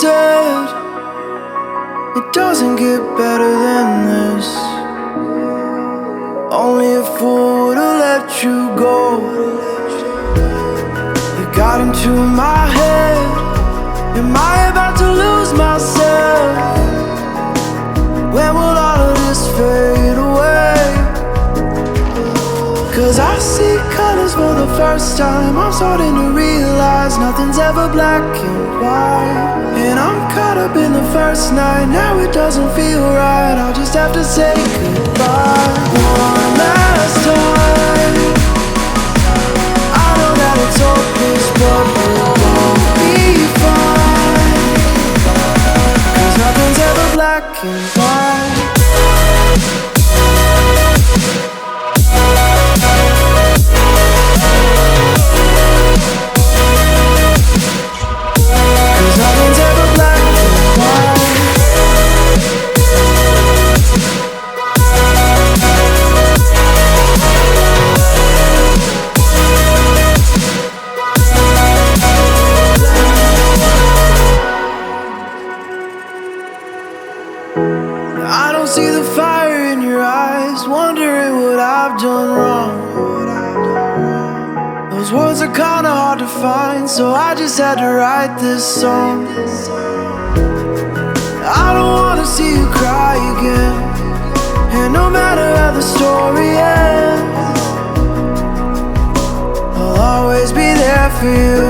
said it doesn't get better than this. Only a fool would've let you go. You got into my head. Am I about to lose myself? When will all of this fade away? 'Cause I see colors for the first time. I'm starting to realize nothing's ever black and white. And I'm caught up in the first night. Now it doesn't feel right. I'll just have to say goodbye one last time. I know that it's hopeless, but we'll all be fine. 'Cause nothing's ever black and white. I don't see the fire in your eyes, wondering what I've done wrong. Those words are kinda hard to find, so I just had to write this song. I don't wanna see you cry again, and no matter how the story ends, I'll always be there for you.